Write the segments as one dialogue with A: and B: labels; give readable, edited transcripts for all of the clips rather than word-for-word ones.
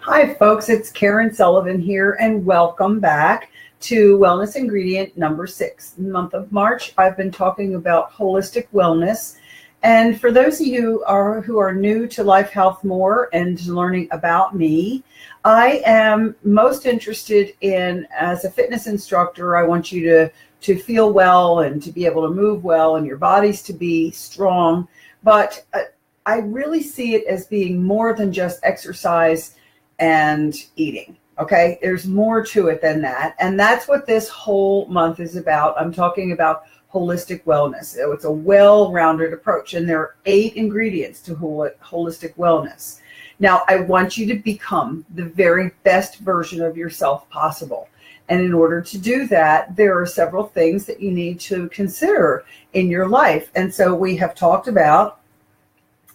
A: Hi, folks. It's Karen Sullivan here, and welcome back to Wellness Ingredient number 6. In the month of March, I've been talking about holistic wellness. And for those of you who are new to Life Health More and learning about me, I am most interested in, as a fitness instructor, I want you to feel well and to be able to move well and your bodies to be strong. But I really see it as being more than just exercise and eating. Okay, there's more to it than that. And that's what this whole month is about. I'm talking about holistic wellness. So it's a well-rounded approach, and there are 8 ingredients to holistic wellness. Now, I want you to become the very best version of yourself possible. And in order to do that, there are several things that you need to consider in your life. And so we have talked about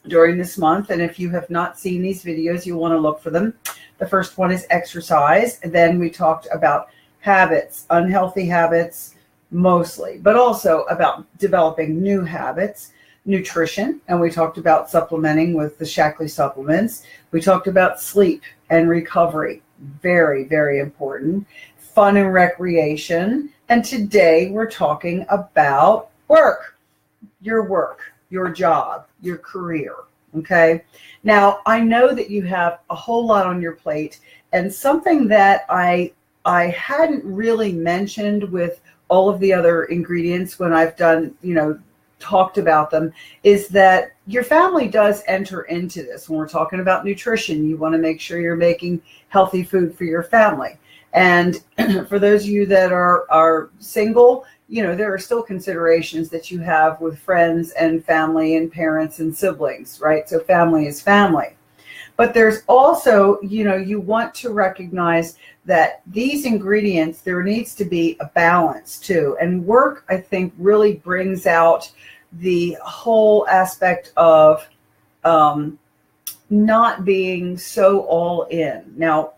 A: during this month, and if you have not seen these videos, you'll want to look for them. The first one is exercise, and then we talked about habits, unhealthy habits mostly, but also about developing new habits, nutrition, and we talked about supplementing with the Shaklee supplements. We talked about sleep and recovery, very, very important, fun and recreation, and today we're talking about work, your job, your career. Okay. Now, I know that you have a whole lot on your plate, and something that I hadn't really mentioned with all of the other ingredients when I've done, talked about them, is that your family does enter into this. When we're talking about nutrition, you want to make sure you're making healthy food for your family. And for those of you that are single, there are still considerations that you have with friends and family and parents and siblings, right? So family is family. But there's also, you want to recognize that these ingredients, there needs to be a balance too. And work, I think, really brings out the whole aspect of not being so all in. Now,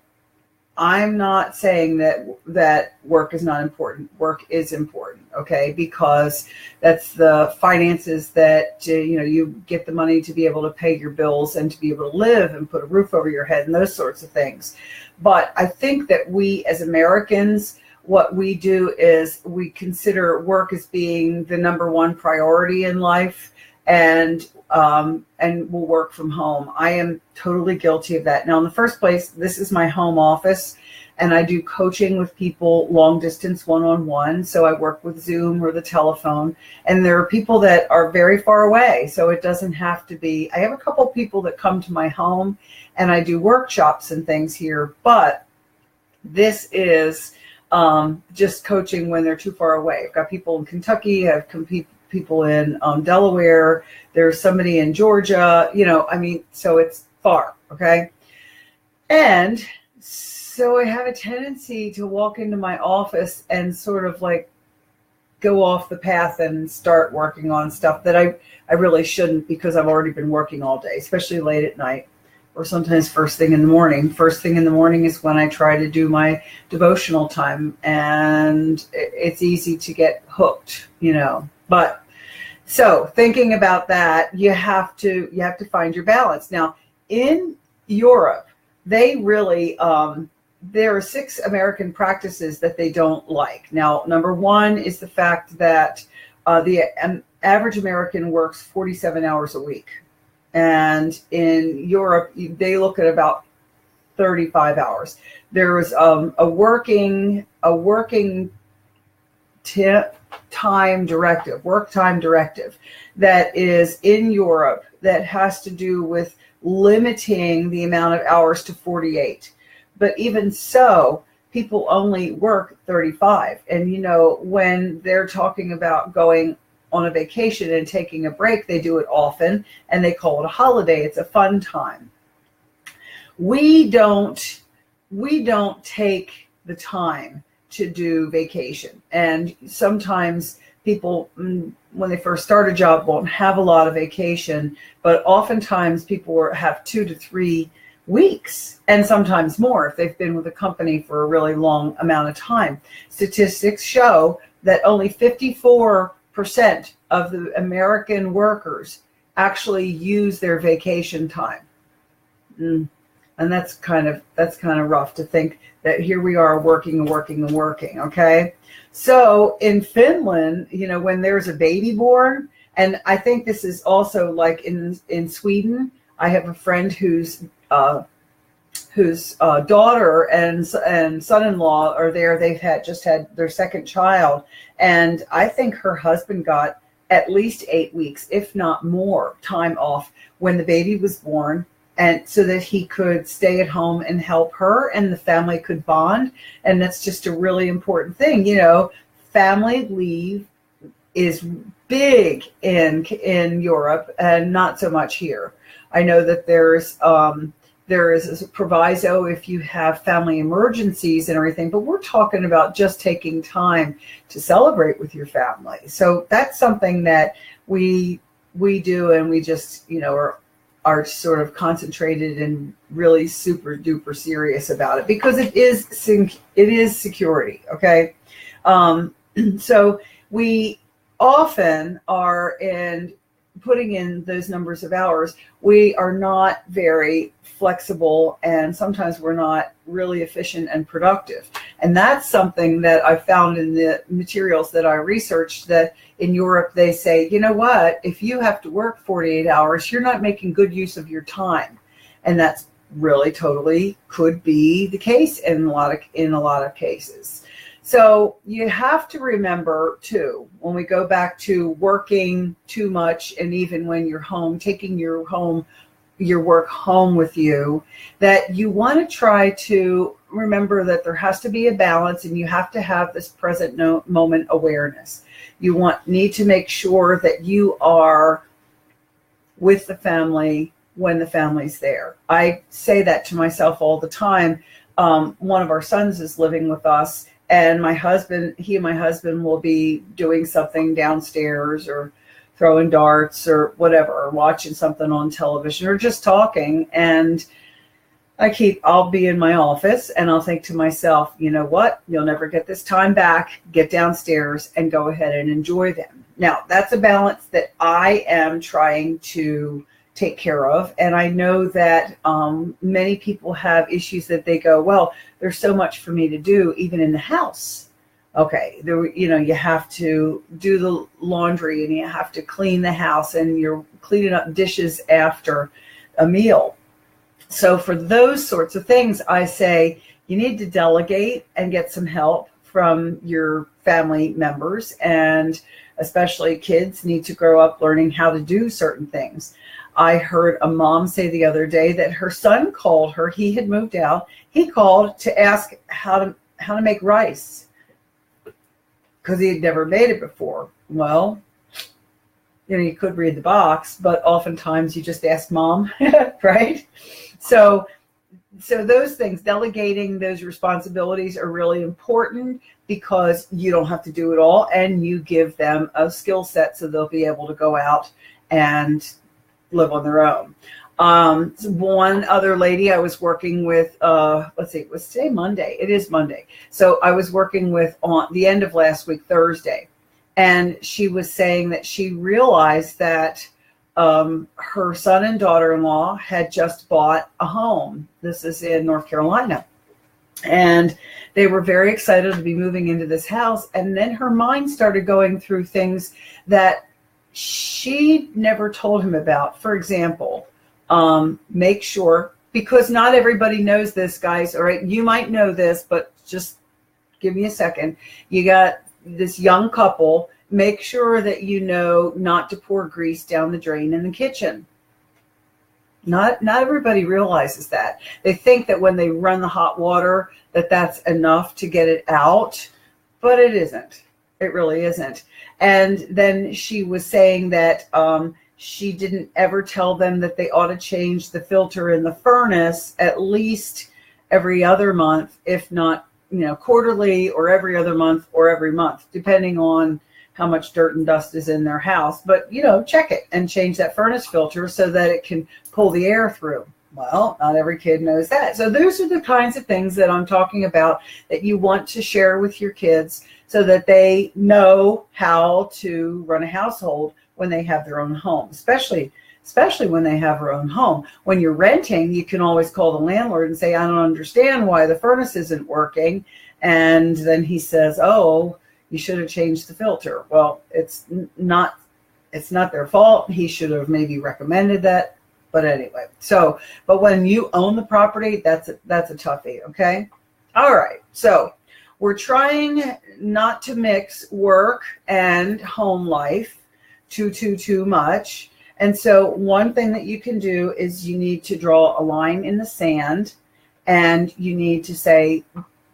A: I'm not saying that work is not important. Work is important, okay? Because that's the finances that, you get the money to be able to pay your bills and to be able to live and put a roof over your head and those sorts of things. But I think that we as Americans, what we do is we consider work as being the number one priority in life, and we'll work from home. I am totally guilty of that. Now, in the first place, this is my home office, and I do coaching with people long distance, one-on-one. So I work with Zoom or the telephone, and there are people that are very far away. So it doesn't have to be, I have a couple people that come to my home, and I do workshops and things here, but this is just coaching when they're too far away. I've got people in Kentucky, I've people in Delaware, there's somebody in Georgia, so it's far, okay? And so I have a tendency to walk into my office and sort of like go off the path and start working on stuff that I really shouldn't, because I've already been working all day, especially late at night or sometimes first thing in the morning. First thing in the morning is when I try to do my devotional time, and it's easy to get hooked, But so thinking about that, you have to find your balance. Now, in Europe, they really there are 6 American practices that they don't like. Now, number 1 is the fact that the average American works 47 hours a week, and in Europe they look at about 35 hours. There is a working time directive that is in Europe that has to do with limiting the amount of hours to 48. But even so, people only work 35. And when they're talking about going on a vacation and taking a break, they do it often and they call it a holiday. It's a fun time. We don't take the time to do vacation. And sometimes people, when they first start a job, won't have a lot of vacation, but oftentimes people have 2 to 3 weeks, and sometimes more if they've been with a company for a really long amount of time. Statistics show that only 54% of the American workers actually use their vacation time. And that's kind of rough to think that here we are working and working and working. Okay. So in Finland, when there's a baby born, and I think this is also like in Sweden, I have a friend whose daughter and son-in-law are there. They've just had their second child. And I think her husband got at least 8 weeks, if not more, time off when the baby was born, and so that he could stay at home and help her and the family could bond. And that's just a really important thing. Family leave is big in Europe and not so much here. I know that there is a proviso if you have family emergencies and everything, but we're talking about just taking time to celebrate with your family. So that's something that we do, and we just, are sort of concentrated and really super duper serious about it, because it is security. Okay. So we often are putting in those numbers of hours. We are not very flexible, and sometimes we're not really efficient and productive. And that's something that I found in the materials that I researched, that in Europe they say, you know what, if you have to work 48 hours, you're not making good use of your time. And that's really totally could be the case in a lot of cases. So you have to remember too, when we go back to working too much, and even when you're home, taking your work home with you, that you want to try to remember that there has to be a balance, and you have to have this present moment awareness. You need to make sure that you are with the family when the family's there. I say that to myself all the time. One of our sons is living with us, and he and my husband will be doing something downstairs, or throwing darts or whatever, or watching something on television, or just talking. And I'll be in my office, and I'll think to myself, you know what, you'll never get this time back. Get downstairs and go ahead and enjoy them. Now, that's a balance that I am trying to take care of. And I know that many people have issues that they go, well, there's so much for me to do, even in the house. Okay, you have to do the laundry, and you have to clean the house, and you're cleaning up dishes after a meal. So for those sorts of things, I say you need to delegate and get some help from your family members, and especially kids need to grow up learning how to do certain things. I heard a mom say the other day that her son called her. He had moved out. He called to ask how to make rice, because he had never made it before. Well, you could read the box, but oftentimes you just ask mom, right? So those things, delegating those responsibilities, are really important, because you don't have to do it all, and you give them a skill set so they'll be able to go out and live on their own. One other lady I was working with, it was today Monday. It is Monday. So I was working with on the end of last week, Thursday, and she was saying that she realized that her son and daughter-in-law had just bought a home. This is in North Carolina. And they were very excited to be moving into this house. And then her mind started going through things that she never told him about. For example, make sure, because not everybody knows this, guys. All right, you might know this, but just give me a second. You got this young couple. Make sure that you know not to pour grease down the drain in the kitchen. Not everybody realizes that. They think that when they run the hot water, that's enough to get it out, but it isn't. It really isn't. And then she was saying that she didn't ever tell them that they ought to change the filter in the furnace at least every other month, if not, quarterly, or every other month, or every month, depending on how much dirt and dust is in their house. But, check it and change that furnace filter so that it can pull the air through. Well, not every kid knows that. So those are the kinds of things that I'm talking about that you want to share with your kids, so that they know how to run a household when they have their own home, especially especially when they have their own home. When you're renting, you can always call the landlord and say, I don't understand why the furnace isn't working. And then he says, oh, you should have changed the filter. Well, it's not their fault. He should have maybe recommended that. But anyway, but when you own the property, that's a toughie, okay? All right, so we're trying not to mix work and home life too much. And so one thing that you can do is you need to draw a line in the sand, and you need to say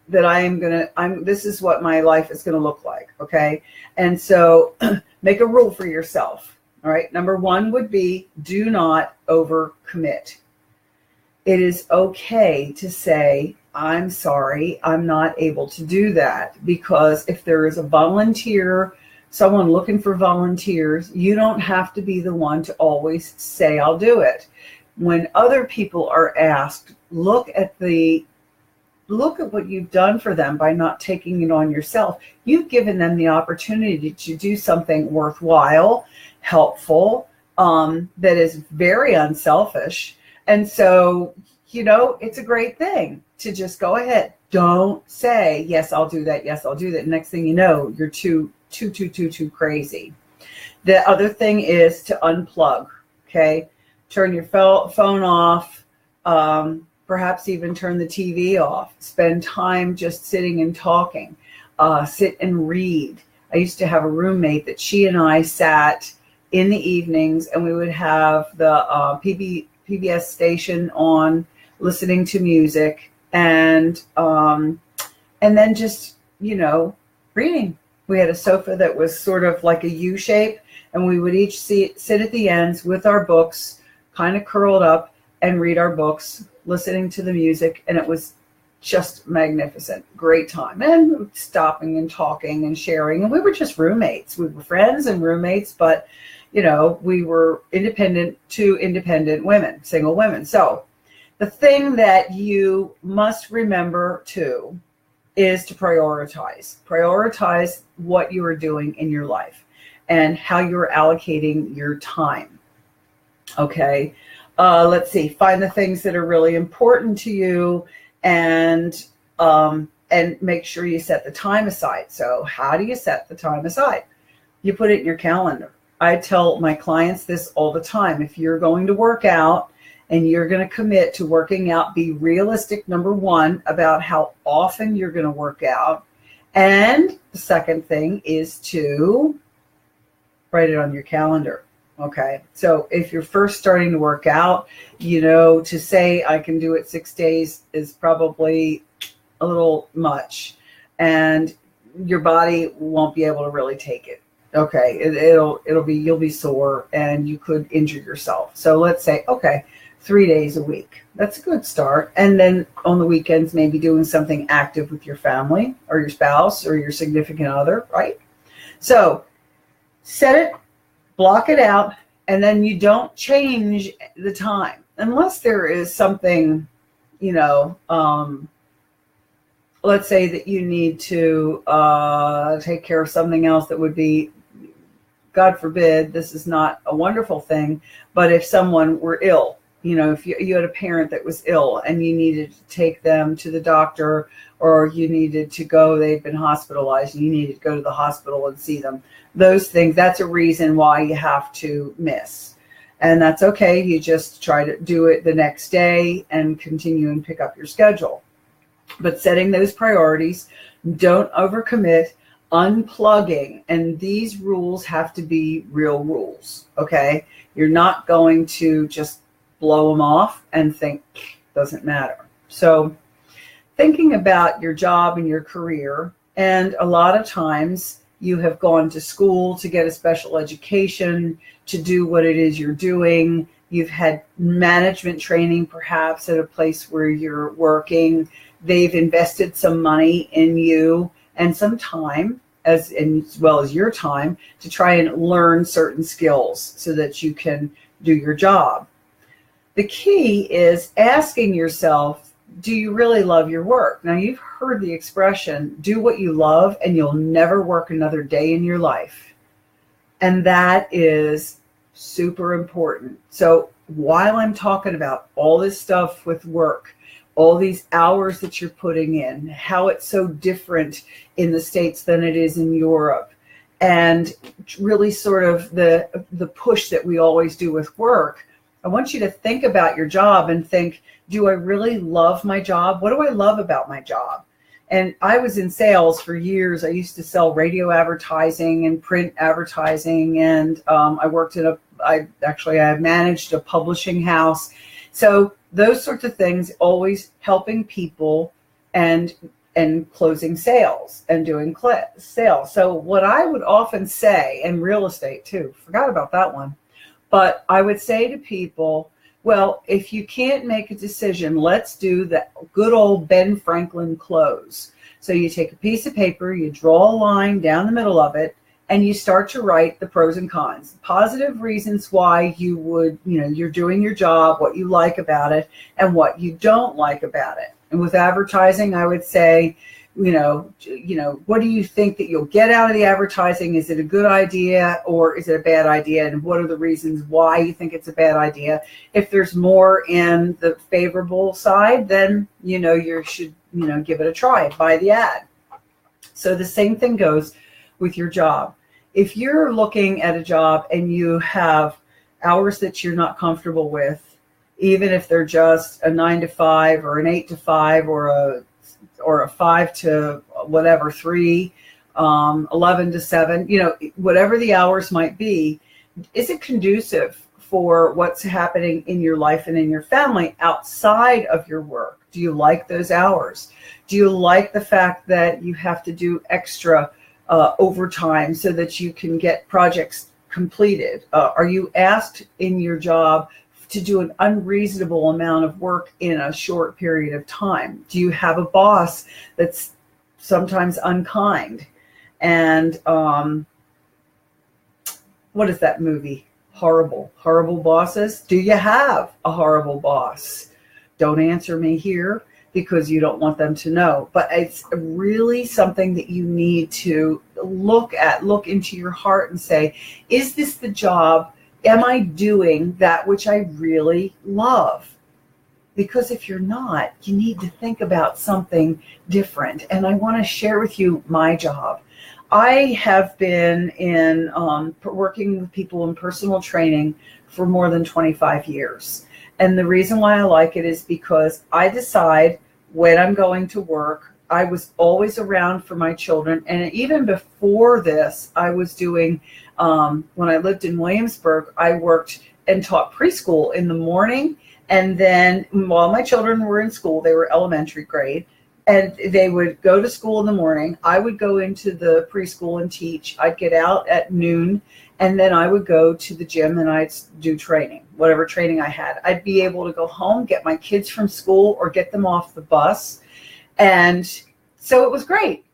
A: that this is what my life is going to look like, okay? And so make a rule for yourself, all right? Number one would be, do not overcommit. It is okay to say, I'm sorry, I'm not able to do that, because if there is a volunteer, someone looking for volunteers, you don't have to be the one to always say, I'll do it. When other people are asked, look at what you've done for them by not taking it on yourself. You've given them the opportunity to do something worthwhile, helpful, that is very unselfish. And so, it's a great thing to just go ahead. Don't say, yes, I'll do that. Yes, I'll do that. Next thing you know, you're too crazy. The other thing is to unplug, okay? Turn your phone off, perhaps even turn the TV off. Spend time just sitting and talking. Sit and read. I used to have a roommate that she and I sat in the evenings, and we would have the PBS station on, listening to music, and then just, reading. We had a sofa that was sort of like a U shape, and we would each sit at the ends with our books, kind of curled up, and read our books, listening to the music, and it was just magnificent. Great time. And stopping and talking and sharing. And we were just roommates. We were friends and roommates, but, we were two independent women, single women. So the thing that you must remember too is to prioritize. Prioritize what you are doing in your life and how you're allocating your time. Okay. Let's see. Find the things that are really important to you, and make sure you set the time aside. So how do you set the time aside? You put it in your calendar. I tell my clients this all the time. If you're going to work out and you're going to commit to working out, be realistic, number one, about how often you're going to work out. And the second thing is to write it on your calendar. Okay. So if you're first starting to work out, to say I can do it 6 days is probably a little much, and your body won't be able to really take it. Okay. You'll be sore, and you could injure yourself. So let's say, okay, 3 days a week. That's a good start. And then on the weekends, maybe doing something active with your family or your spouse or your significant other, right? So set it, block it out, and then you don't change the time unless there is something, let's say that you need to take care of something else that would be, God forbid, this is not a wonderful thing, but if someone were ill, if you had a parent that was ill and you needed to take them to the doctor, or you needed to go, they'd been hospitalized, and you needed to go to the hospital and see them. Those things, that's a reason why you have to miss. And that's okay. You just try to do it the next day and continue and pick up your schedule. But setting those priorities, don't overcommit, unplugging, and these rules have to be real rules, okay? You're not going to just blow them off and think, doesn't matter. So thinking about your job and your career, and a lot of times you have gone to school to get a special education to do what it is you're doing. You've had management training perhaps at a place where you're working. They've invested some money in you and some time, as well as your time, to try and learn certain skills so that you can do your job. The key is asking yourself, do you really love your work? Now, you've heard the expression, do what you love and you'll never work another day in your life. And that is super important. So while I'm talking about all this stuff with work, all these hours that you're putting in, how it's so different in the States than it is in Europe, and really sort of the push that we always do with work, I want you to think about your job and think, do I really love my job? What do I love about my job? And I was in sales for years. I used to sell radio advertising and print advertising, and I managed a publishing house. So those sorts of things, always helping people and closing sales and doing sales. So what I would often say, and real estate too, forgot about that one, but I would say to people, well, if you can't make a decision, let's do the good old Ben Franklin close. So you take a piece of paper, you draw a line down the middle of it, and you start to write the pros and cons, positive reasons why you would, you're doing your job, what you like about it, and what you don't like about it. And with advertising, I would say, what do you think that you'll get out of the advertising? Is it a good idea or is it a bad idea? And what are the reasons why you think it's a bad idea? If there's more in the favorable side, then, you should, give it a try, buy the ad. So the same thing goes with your job. If you're looking at a job and you have hours that you're not comfortable with, even if they're just a 9 to 5 or an 8 to 5 or a 5 to whatever, 3, 11 to 7, whatever the hours might be, is it conducive for what's happening in your life and in your family outside of your work? Do you like those hours? Do you like the fact that you have to do extra overtime so that you can get projects completed? Are you asked in your job to do an unreasonable amount of work in a short period of time? Do you have a boss that's sometimes unkind? And what is that movie? Horrible Bosses. Do you have a horrible boss? Don't answer me here because you don't want them to know. But it's really something that you need to look into your heart and say, is this the job? Am I doing that which I really love? Because if you're not, you need to think about something different. And I want to share with you my job. I have been working with people in personal training for more than 25 years. And the reason why I like it is because I decide when I'm going to work. I was always around for my children. And even before this, I was doing, when I lived in Williamsburg, I worked and taught preschool in the morning. And then while my children were in school, they were elementary grade, and they would go to school in the morning. I would go into the preschool and teach. I'd get out at noon, and then I would go to the gym and I'd do training, whatever training I had. I'd be able to go home, get my kids from school or get them off the bus. And so it was great.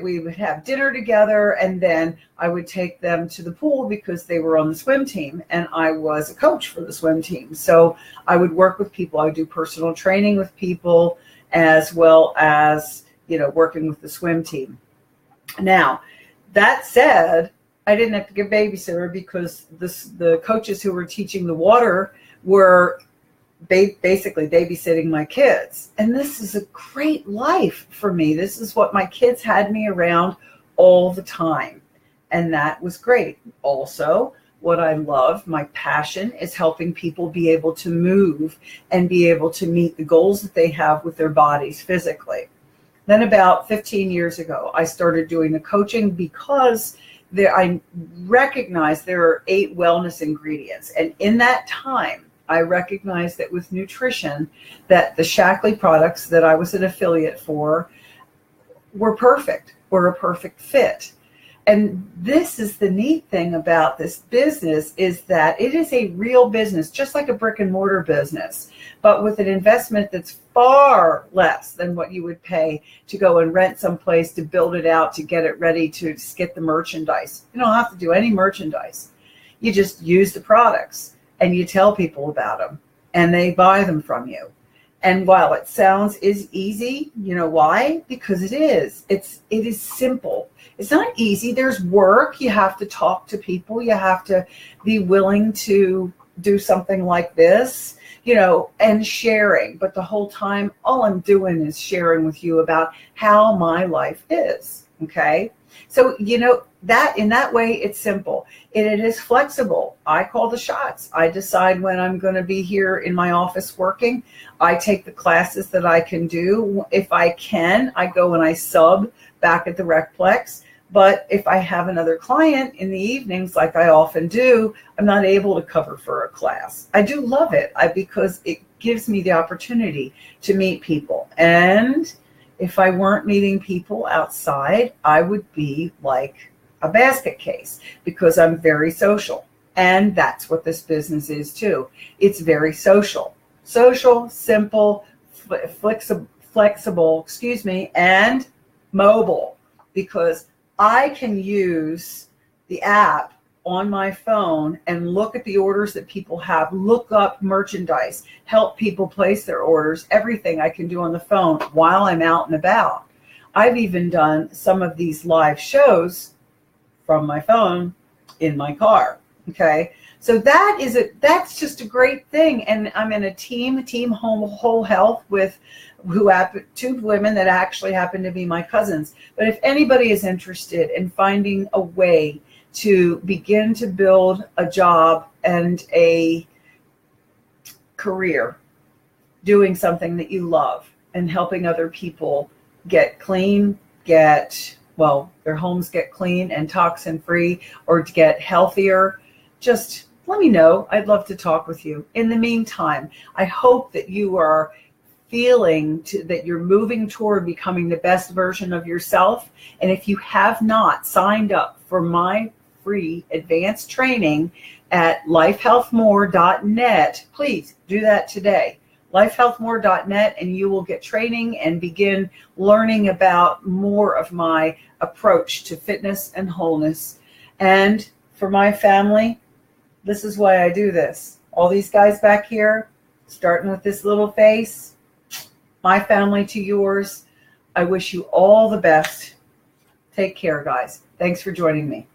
A: We would have dinner together, and then I would take them to the pool because they were on the swim team, and I was a coach for the swim team. So I would work with people. I would do personal training with people as well as, working with the swim team. Now, that said, I didn't have to get a babysitter because the coaches who were teaching the water were basically babysitting my kids. And this is a great life for me. This is what my kids had me around all the time. And that was great. Also, what I love, my passion, is helping people be able to move and be able to meet the goals that they have with their bodies physically. Then about 15 years ago, I started doing the coaching because I recognized there are 8 wellness ingredients. And in that time, I recognized that with nutrition, that the Shaklee products that I was an affiliate for were a perfect fit. And this is the neat thing about this business, is that it is a real business, just like a brick and mortar business, but with an investment that's far less than what you would pay to go and rent someplace to build it out, to get it ready to get the merchandise. You don't have to do any merchandise. You just use the products and you tell people about them and they buy them from you. And while it sounds is easy, you know why? Because it is. It is simple. It's not easy. There's work. You have to talk to people. You have to be willing to do something like this, and sharing. But the whole time, all I'm doing is sharing with you about how my life is. Okay. So, that in that way, it's simple. It is flexible. I call the shots. I decide when I'm going to be here in my office working. I take the classes that I can do. If I can, I go and I sub back at the Recplex. But if I have another client in the evenings, like I often do, I'm not able to cover for a class. I do love it because it gives me the opportunity to meet people. And if I weren't meeting people outside, I would be like a basket case because I'm very social. And that's what this business is too. It's very social, simple, flexible, and mobile, because I can use the app on my phone and look at the orders that people have, look up merchandise, help people place their orders, everything I can do on the phone while I'm out and about. I've even done some of these live shows from my phone in my car. Okay. So that's just a great thing. And I'm in a team whole health with two women that actually happen to be my cousins. But if anybody is interested in finding a way to begin to build a job and a career doing something that you love and helping other people get clean, their homes get clean and toxin free, or to get healthier, just let me know. I'd love to talk with you. In the meantime, I hope that you are feeling that you're moving toward becoming the best version of yourself. And if you have not signed up for my free advanced training at lifehealthmore.net, please do that today. lifehealthmore.net, and you will get training and begin learning about more of my approach to fitness and wholeness. And for my family, this is why I do this. All these guys back here, starting with this little face, my family to yours, I wish you all the best. Take care, guys. Thanks for joining me.